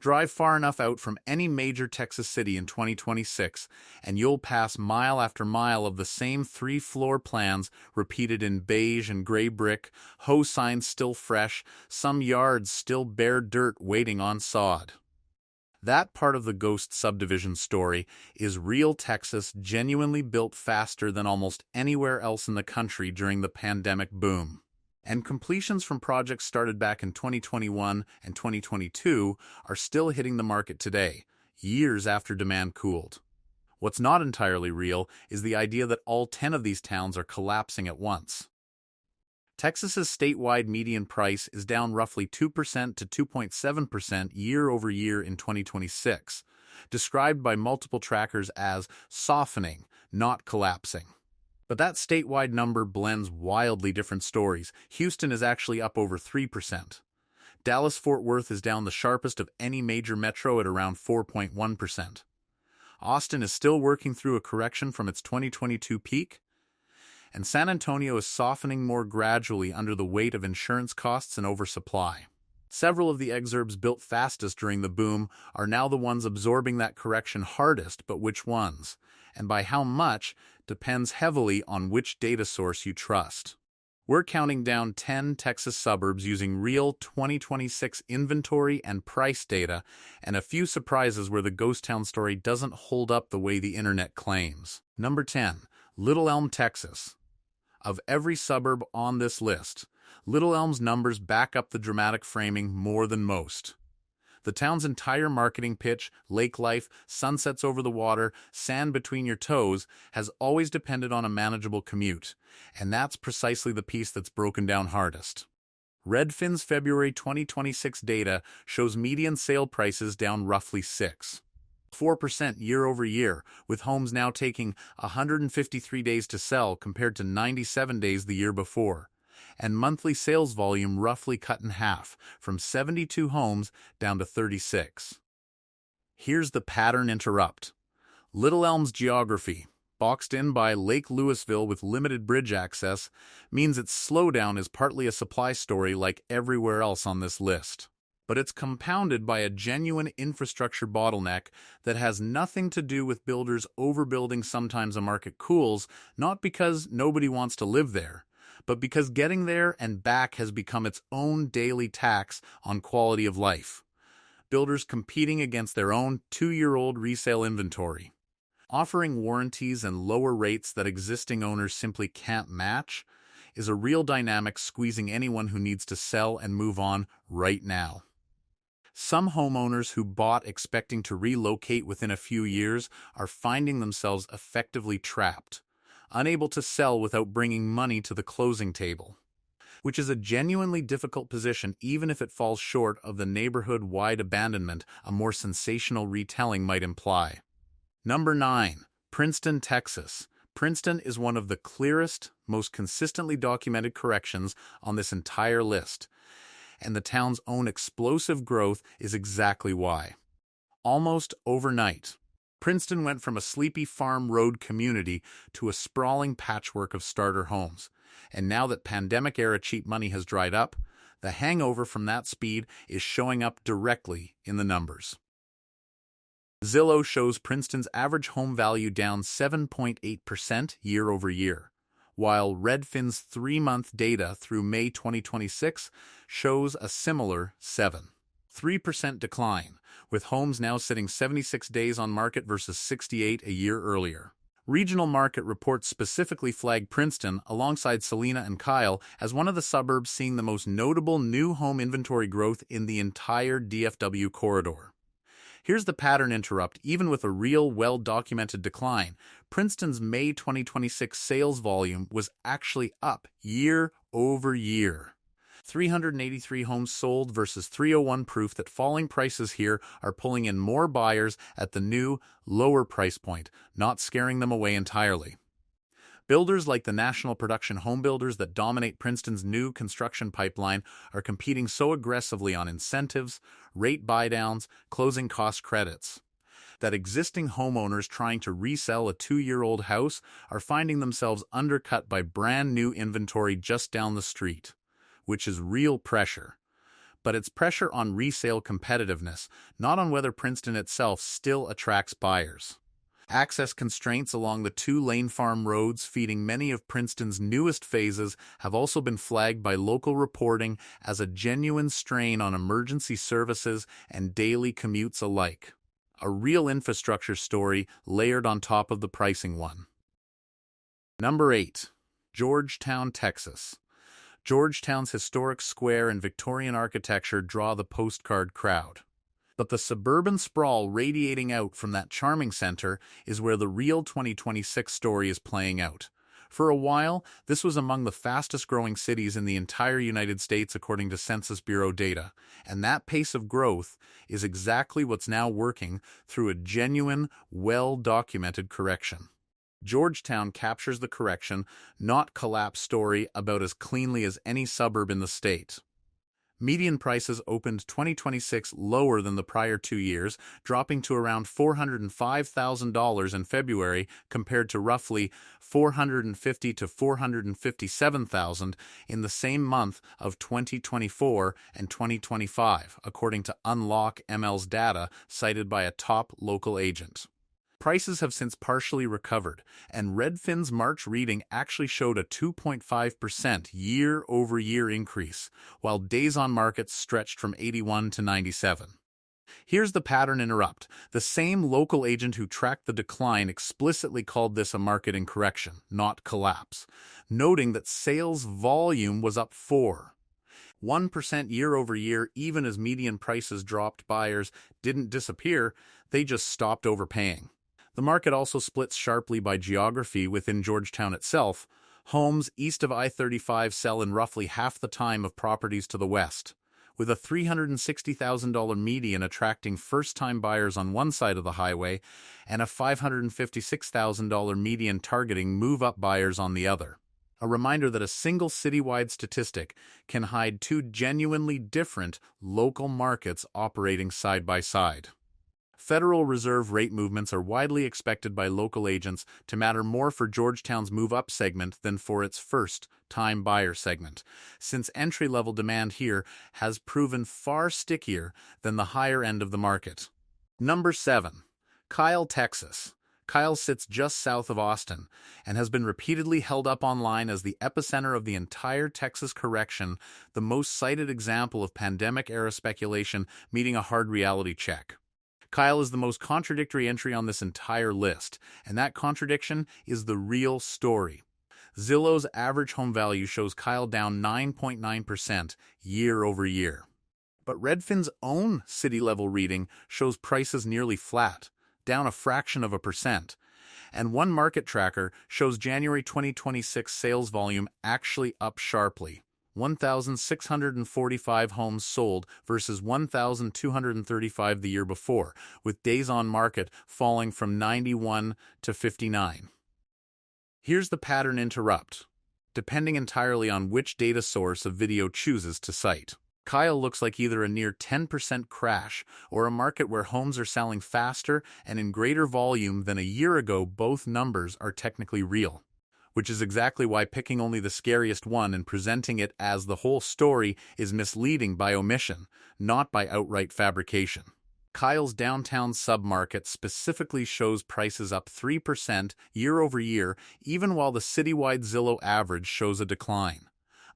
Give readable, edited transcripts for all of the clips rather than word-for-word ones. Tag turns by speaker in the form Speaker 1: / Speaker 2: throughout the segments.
Speaker 1: Drive far enough out from any major Texas city in 2026, and you'll pass mile after mile of the same three-floor plans repeated in beige and gray brick, hoe signs still fresh, some yards still bare dirt waiting on sod. That part of the Ghost subdivision story is real Texas genuinely built faster than almost anywhere else in the country during the pandemic boom. And completions from projects started back in 2021 and 2022 are still hitting the market today, years after demand cooled. What's not entirely real is the idea that all 10 of these towns are collapsing at once. Texas's statewide median price is down roughly 2% to 2.7% year over year in 2026, described by multiple trackers as softening, not collapsing. But that statewide number blends wildly different stories. Houston is actually up over 3%. Dallas-Fort Worth is down the sharpest of any major metro at around 4.1%. Austin is still working through a correction from its 2022 peak. And San Antonio is softening more gradually under the weight of insurance costs and oversupply. Several of the exurbs built fastest during the boom are now the ones absorbing that correction hardest, but which ones, and by how much, depends heavily on which data source you trust. We're counting down 10 Texas suburbs using real 2026 inventory and price data, and a few surprises where the ghost town story doesn't hold up the way the internet claims. Number 10. Little Elm, Texas. Of every suburb on this list, Little Elm's numbers back up the dramatic framing more than most. The town's entire marketing pitch, lake life, sunsets over the water, sand between your toes, has always depended on a manageable commute, and that's precisely the piece that's broken down hardest. Redfin's February 2026 data shows median sale prices down roughly 4% year over year, with homes now taking 153 days to sell compared to 97 days the year before, and monthly sales volume roughly cut in half, from 72 homes down to 36. Here's the pattern interrupt. Little Elm's geography, boxed in by Lake Louisville with limited bridge access, means its slowdown is partly a supply story like everywhere else on this list. But it's compounded by a genuine infrastructure bottleneck that has nothing to do with builders overbuilding sometimes a market cools, not because nobody wants to live there, but because getting there and back has become its own daily tax on quality of life. Builders competing against their own 2-year-old resale inventory. Offering warranties and lower rates that existing owners simply can't match is a real dynamic squeezing anyone who needs to sell and move on right now. Some homeowners who bought expecting to relocate within a few years are finding themselves effectively trapped, unable to sell without bringing money to the closing table, which is a genuinely difficult position even if it falls short of the neighborhood-wide abandonment a more sensational retelling might imply. Number 9. Princeton, Texas. Princeton is one of the clearest, most consistently documented corrections on this entire list, and the town's own explosive growth is exactly why. Almost overnight, Princeton went from a sleepy farm road community to a sprawling patchwork of starter homes, and now that pandemic-era cheap money has dried up, the hangover from that speed is showing up directly in the numbers. Zillow shows Princeton's average home value down 7.8% year over year, while Redfin's 3-month data through May 2026 shows a similar 7.3% decline, with homes now sitting 76 days on market versus 68 a year earlier. Regional market reports specifically flag Princeton, alongside Salina and Kyle, as one of the suburbs seeing the most notable new home inventory growth in the entire DFW corridor. Here's the pattern interrupt. Even with a real, well-documented decline, Princeton's May 2026 sales volume was actually up year over year. 383 homes sold versus 301, proof that falling prices here are pulling in more buyers at the new, lower price point, not scaring them away entirely. Builders like the national production home builders that dominate Princeton's new construction pipeline are competing so aggressively on incentives, rate buydowns, closing cost credits, that existing homeowners trying to resell a 2-year-old house are finding themselves undercut by brand new inventory just down the street, which is real pressure. but it's pressure on resale competitiveness, not on whether Princeton itself still attracts buyers. Access constraints along the two-lane farm roads feeding many of Princeton's newest phases have also been flagged by local reporting as a genuine strain on emergency services and daily commutes alike. A real infrastructure story layered on top of the pricing one. Number 8. Georgetown, Texas. Georgetown's historic square and Victorian architecture draw the postcard crowd. But the suburban sprawl radiating out from that charming center is where the real 2026 story is playing out. For a while, this was among the fastest-growing cities in the entire United States according to Census Bureau data, and that pace of growth is exactly what's now working through a genuine, well-documented correction. Georgetown captures the correction, not collapse story about as cleanly as any suburb in the state. Median prices opened 2026 lower than the prior 2 years, dropping to around $405,000 in February compared to roughly $450,000 to $457,000 in the same month of 2024 and 2025, according to Unlock ML's data cited by a top local agent. Prices have since partially recovered, and Redfin's March reading actually showed a 2.5% year-over-year increase, while days on market stretched from 81 to 97. Here's the pattern interrupt. The same local agent who tracked the decline explicitly called this a market correction, not collapse, noting that sales volume was up 1% year-over-year. Even as median prices dropped, buyers didn't disappear, they just stopped overpaying. The market also splits sharply by geography within Georgetown itself. Homes east of I-35 sell in roughly half the time of properties to the west, with a $360,000 median attracting first-time buyers on one side of the highway and a $556,000 median targeting move-up buyers on the other. A reminder that a single citywide statistic can hide two genuinely different local markets operating side by side. Federal Reserve rate movements are widely expected by local agents to matter more for Georgetown's move-up segment than for its first-time buyer segment, since entry-level demand here has proven far stickier than the higher end of the market. Number 7. Kyle, Texas. Kyle sits just south of Austin and has been repeatedly held up online as the epicenter of the entire Texas correction, the most cited example of pandemic-era speculation meeting a hard reality check. Kyle is the most contradictory entry on this entire list, and that contradiction is the real story. Zillow's average home value shows Kyle down 9.9% year-over-year. But Redfin's own city-level reading shows prices nearly flat, down a fraction of a percent. And one market tracker shows January 2026 sales volume actually up sharply. 1,645 homes sold versus 1,235 the year before, with days on market falling from 91 to 59. Here's the pattern interrupt, depending entirely on which data source a video chooses to cite. Kyle looks like either a near 10% crash or a market where homes are selling faster and in greater volume than a year ago. Both numbers are technically real, which is exactly why picking only the scariest one and presenting it as the whole story is misleading by omission, not by outright fabrication. Kyle's downtown submarket specifically shows prices up 3% year-over-year, even while the citywide Zillow average shows a decline,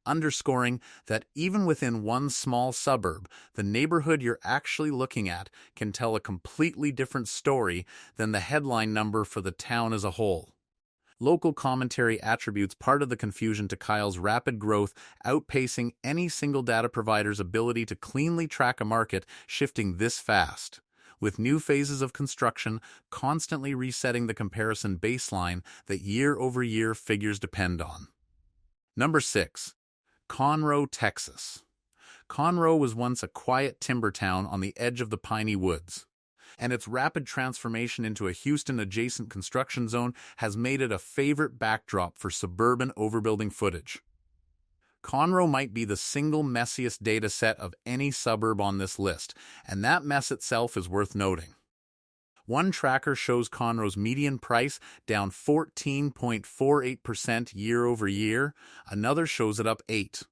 Speaker 1: underscoring that even within one small suburb, the neighborhood you're actually looking at can tell a completely different story than the headline number for the town as a whole. Local commentary attributes part of the confusion to Kyle's rapid growth outpacing any single data provider's ability to cleanly track a market shifting this fast, with new phases of construction constantly resetting the comparison baseline that year-over-year figures depend on. Number 6. Conroe, Texas. Conroe was once a quiet timber town on the edge of the piney woods, and its rapid transformation into a Houston-adjacent construction zone has made it a favorite backdrop for suburban overbuilding footage. Conroe might be the single messiest data set of any suburb on this list, and that mess itself is worth noting. One tracker shows Conroe's median price down 14.48% year-over-year, another shows it up 8.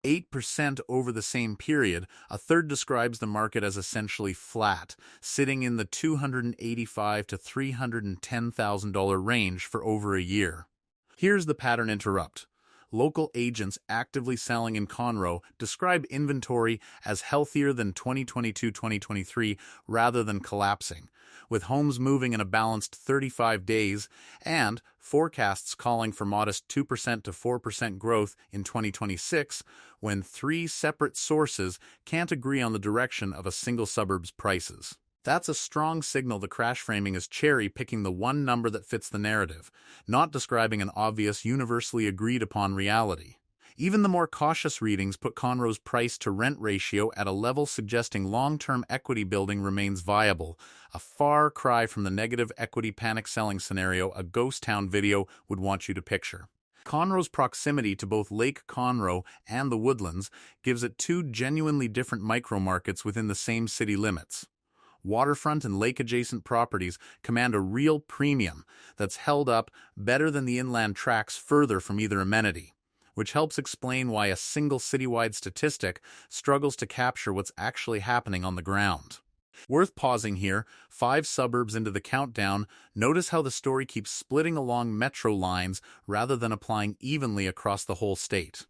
Speaker 1: 8% over the same period. A third describes the market as essentially flat, sitting in the $285,000 to $310,000 range for over a year. Here's the pattern interrupt. Local agents actively selling in Conroe describe inventory as healthier than 2022-2023 rather than collapsing, with homes moving in a balanced 35 days and forecasts calling for modest 2% to 4% growth in 2026 when three separate sources can't agree on the direction of a single suburb's prices. That's a strong signal the crash framing is cherry-picking the one number that fits the narrative, not describing an obvious, universally agreed-upon reality. Even the more cautious readings put Conroe's price-to-rent ratio at a level suggesting long-term equity building remains viable, a far cry from the negative equity panic selling scenario a ghost town video would want you to picture. Conroe's proximity to both Lake Conroe and the Woodlands gives it two genuinely different micro-markets within the same city limits. Waterfront and lake-adjacent properties command a real premium that's held up better than the inland tracts further from either amenity, which helps explain why a single citywide statistic struggles to capture what's actually happening on the ground. Worth pausing here, 5 suburbs into the countdown, notice how the story keeps splitting along metro lines rather than applying evenly across the whole state.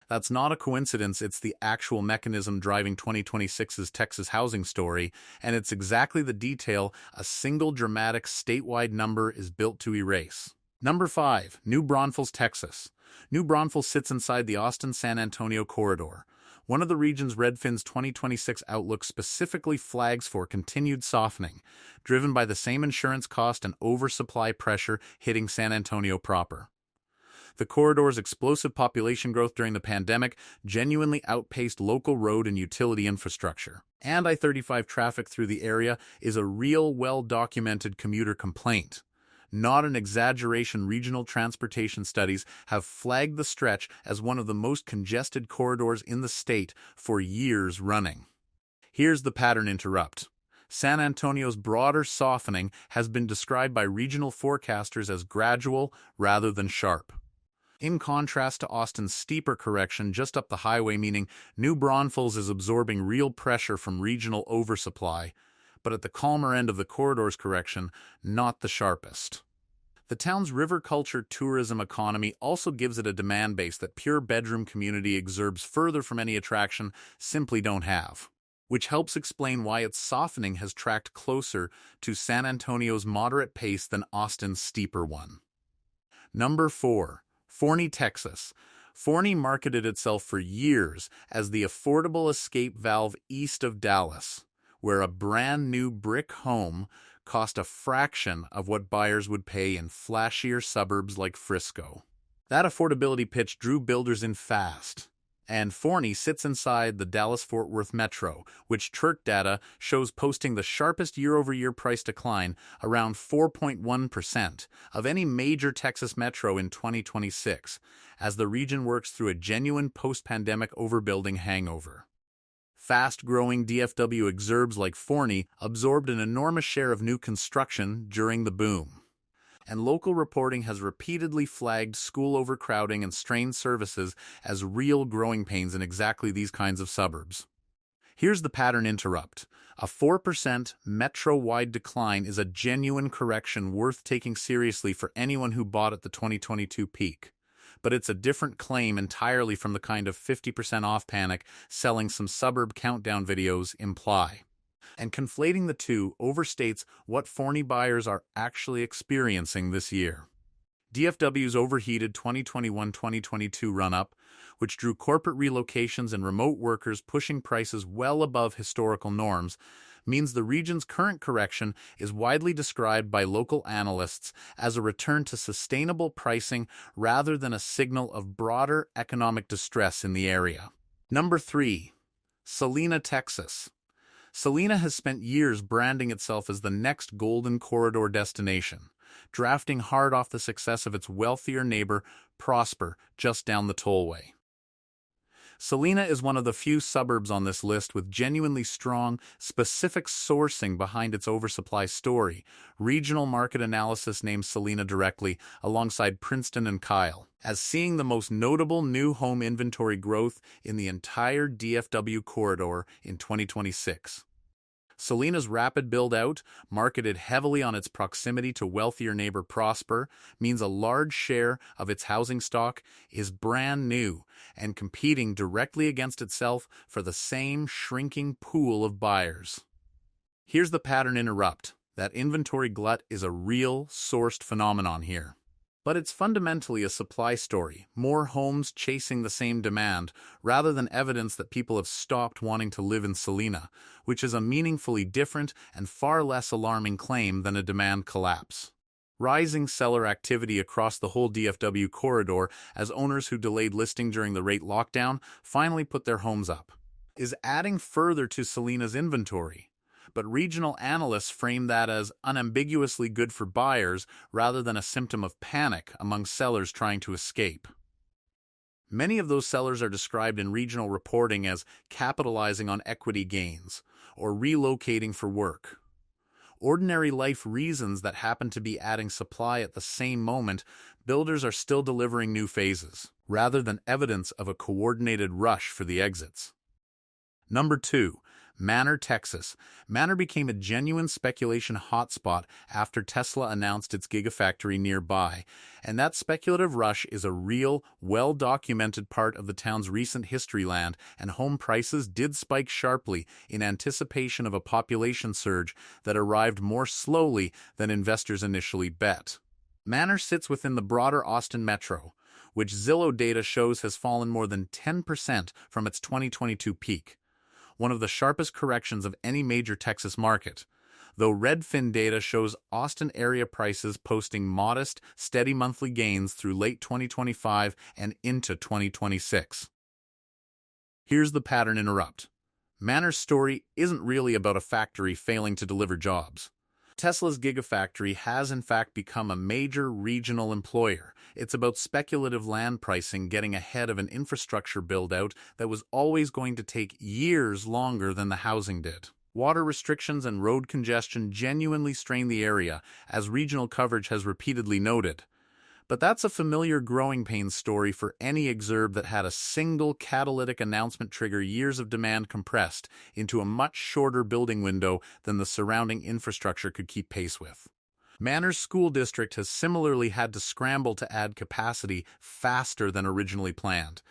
Speaker 1: That's not a coincidence, it's the actual mechanism driving 2026's Texas housing story, and it's exactly the detail a single dramatic statewide number is built to erase. Number 5. New Braunfels, Texas. New Braunfels sits inside the Austin-San Antonio corridor. One of the region's Redfin's 2026 outlook specifically flags for continued softening, driven by the same insurance cost and oversupply pressure hitting San Antonio proper. The corridor's explosive population growth during the pandemic genuinely outpaced local road and utility infrastructure. And I-35 traffic through the area is a real, well-documented commuter complaint. Not an exaggeration. Regional transportation studies have flagged the stretch as one of the most congested corridors in the state for years running. Here's the pattern interrupt. San Antonio's broader softening has been described by regional forecasters as gradual rather than sharp. In contrast to Austin's steeper correction just up the highway, meaning New Braunfels is absorbing real pressure from regional oversupply, but at the calmer end of the corridor's correction, not the sharpest. The town's river culture tourism economy also gives it a demand base that pure bedroom community exurbs further from any attraction simply don't have, which helps explain why its softening has tracked closer to San Antonio's moderate pace than Austin's steeper one. Number 4. Forney, Texas. Forney marketed itself for years as the affordable escape valve east of Dallas, where a brand new brick home cost a fraction of what buyers would pay in flashier suburbs like Frisco. That affordability pitch drew builders in fast, and Forney sits inside the Dallas-Fort Worth metro, which Turk data shows posting the sharpest year-over-year price decline, around 4.1%, of any major Texas metro in 2026, as the region works through a genuine post-pandemic overbuilding hangover. Fast-growing DFW exurbs like Forney absorbed an enormous share of new construction during the boom, and local reporting has repeatedly flagged school overcrowding and strained services as real growing pains in exactly these kinds of suburbs. Here's the pattern interrupt. A 4% metro-wide decline is a genuine correction worth taking seriously for anyone who bought at the 2022 peak. But it's a different claim entirely from the kind of 50% off panic selling some suburb countdown videos imply. And conflating the two overstates what Forney buyers are actually experiencing this year. DFW's overheated 2021-2022 run-up, which drew corporate relocations and remote workers pushing prices well above historical norms, means the region's current correction is widely described by local analysts as a return to sustainable pricing rather than a signal of broader economic distress in the area. Number 3. Salina, Texas. Salina has spent years branding itself as the next Golden Corridor destination, drafting hard off the success of its wealthier neighbor, Prosper, just down the tollway. Salina is one of the few suburbs on this list with genuinely strong, specific sourcing behind its oversupply story. Regional market analysis names Salina directly, alongside Princeton and Kyle, as seeing the most notable new home inventory growth in the entire DFW corridor in 2026. Salina's rapid build-out, marketed heavily on its proximity to wealthier neighbor Prosper, means a large share of its housing stock is brand new and competing directly against itself for the same shrinking pool of buyers. Here's the pattern interrupt. That inventory glut is a real, sourced phenomenon here. But it's fundamentally a supply story, more homes chasing the same demand, rather than evidence that people have stopped wanting to live in Salina, which is a meaningfully different and far less alarming claim than a demand collapse. Rising seller activity across the whole DFW corridor as owners who delayed listing during the rate lockdown finally put their homes up is adding further to Salina's inventory. But regional analysts frame that as unambiguously good for buyers rather than a symptom of panic among sellers trying to escape. Many of those sellers are described in regional reporting as capitalizing on equity gains or relocating for work. Ordinary life reasons that happen to be adding supply at the same moment, builders are still delivering new phases, rather than evidence of a coordinated rush for the exits. Number 2. Manor, Texas. Manor became a genuine speculation hotspot after Tesla announced its gigafactory nearby, and that speculative rush is a real, well-documented part of the town's recent historyland, and home prices did spike sharply in anticipation of a population surge that arrived more slowly than investors initially bet. Manor sits within the broader Austin metro, which Zillow data shows has fallen more than 10% from its 2022 peak, one of the sharpest corrections of any major Texas market, though Redfin data shows Austin area prices posting modest, steady monthly gains through late 2025 and into 2026. Here's the pattern interrupt. Manor's story isn't really about a factory failing to deliver jobs. Tesla's gigafactory has in fact become a major regional employer. It's about speculative land pricing getting ahead of an infrastructure build-out that was always going to take years longer than the housing did. Water restrictions and road congestion genuinely strain the area, as regional coverage has repeatedly noted. But that's a familiar growing pains story for any exurb that had a single catalytic announcement trigger years of demand compressed into a much shorter building window than the surrounding infrastructure could keep pace with. Manor's school district has similarly had to scramble to add capacity faster than originally planned,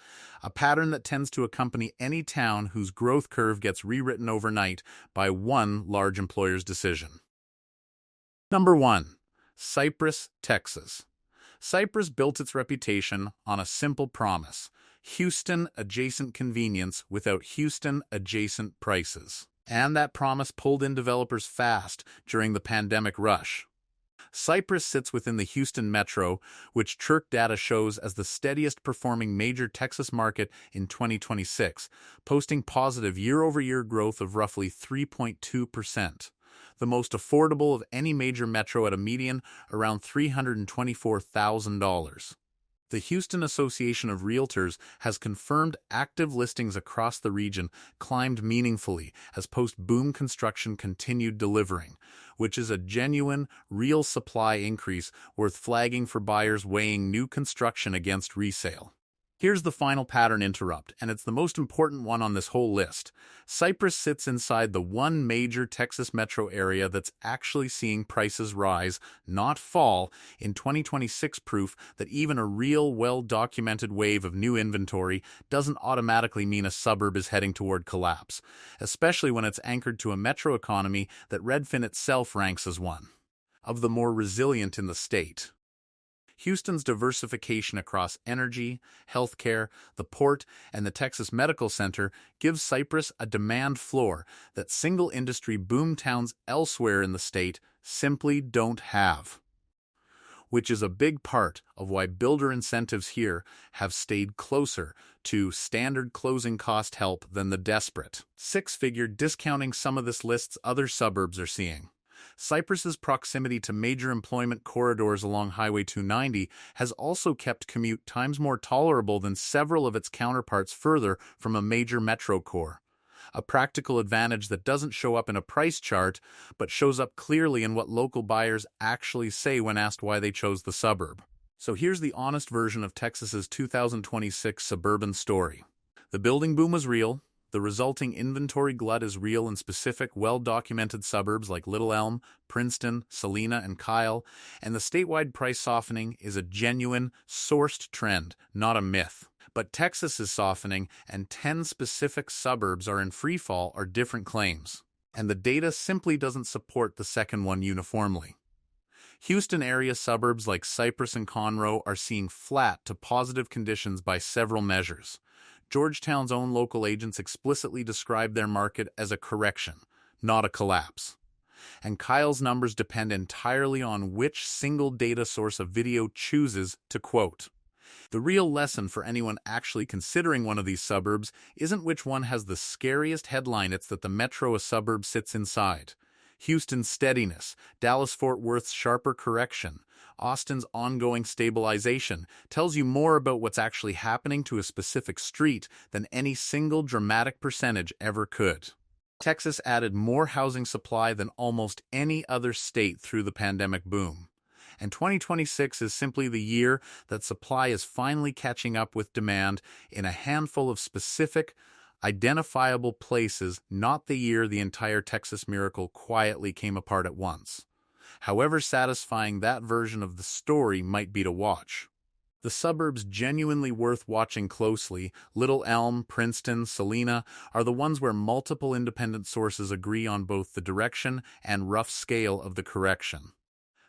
Speaker 1: a pattern that tends to accompany any town whose growth curve gets rewritten overnight by one large employer's decision. Number 1. Cypress, Texas. Cypress built its reputation on a simple promise: Houston-adjacent convenience without Houston-adjacent prices. And that promise pulled in developers fast during the pandemic rush. Cypress sits within the Houston metro, which Chirk data shows as the steadiest performing major Texas market in 2026, posting positive year-over-year growth of roughly 3.2%. The most affordable of any major metro at a median around $324,000. The Houston Association of Realtors has confirmed active listings across the region climbed meaningfully as post-boom construction continued delivering, which is a genuine, real supply increase worth flagging for buyers weighing new construction against resale. Here's the final pattern interrupt, and it's the most important one on this whole list. Cypress sits inside the one major Texas metro area that's actually seeing prices rise, not fall, in 2026, proof that even a real, well-documented wave of new inventory doesn't automatically mean a suburb is heading toward collapse, especially when it's anchored to a metro economy that Redfin itself ranks as one of the more resilient in the state. Houston's diversification across energy, healthcare, the port, and the Texas Medical Center gives Cypress a demand floor that single-industry boom towns elsewhere in the state simply don't have, which is a big part of why builder incentives here have stayed closer to standard closing cost help than the desperate six-figure discounting some of this list's other suburbs are seeing. Cyprus's proximity to major employment corridors along Highway 290 has also kept commute times more tolerable than several of its counterparts further from a major metro core. A practical advantage that doesn't show up in a price chart, but shows up clearly in what local buyers actually say when asked why they chose the suburb. So here's the honest version of Texas's 2026 suburban story. The building boom was real. The resulting inventory glut is real in specific, well-documented suburbs like Little Elm, Princeton, Salina, and Kyle, and the statewide price softening is a genuine, sourced trend, not a myth. But Texas is softening, and 10 specific suburbs are in freefall are different claims. And the data simply doesn't support the second one uniformly. Houston area suburbs like Cypress and Conroe are seeing flat to positive conditions by several measures. Georgetown's own local agents explicitly describe their market as a correction, not a collapse. And Kyle's numbers depend entirely on which single data source a video chooses to quote. The real lesson for anyone actually considering one of these suburbs isn't which one has the scariest headline, it's that the metro a suburb sits inside. Houston's steadiness, Dallas-Fort Worth's sharper correction, Austin's ongoing stabilization tells you more about what's actually happening to a specific street than any single dramatic percentage ever could. Texas added more housing supply than almost any other state through the pandemic boom. And 2026 is simply the year that supply is finally catching up with demand in a handful of specific, identifiable places, not the year the entire Texas miracle quietly came apart at once. However satisfying that version of the story might be to watch. The suburbs genuinely worth watching closely, Little Elm, Princeton, Salina, are the ones where multiple independent sources agree on both the direction and rough scale of the correction.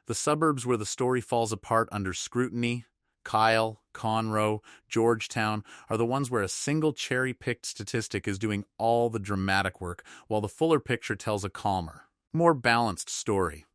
Speaker 1: The suburbs where the story falls apart under scrutiny, Kyle, Conroe, Georgetown, are the ones where a single cherry-picked statistic is doing all the dramatic work, while the fuller picture tells a calmer, more balanced story.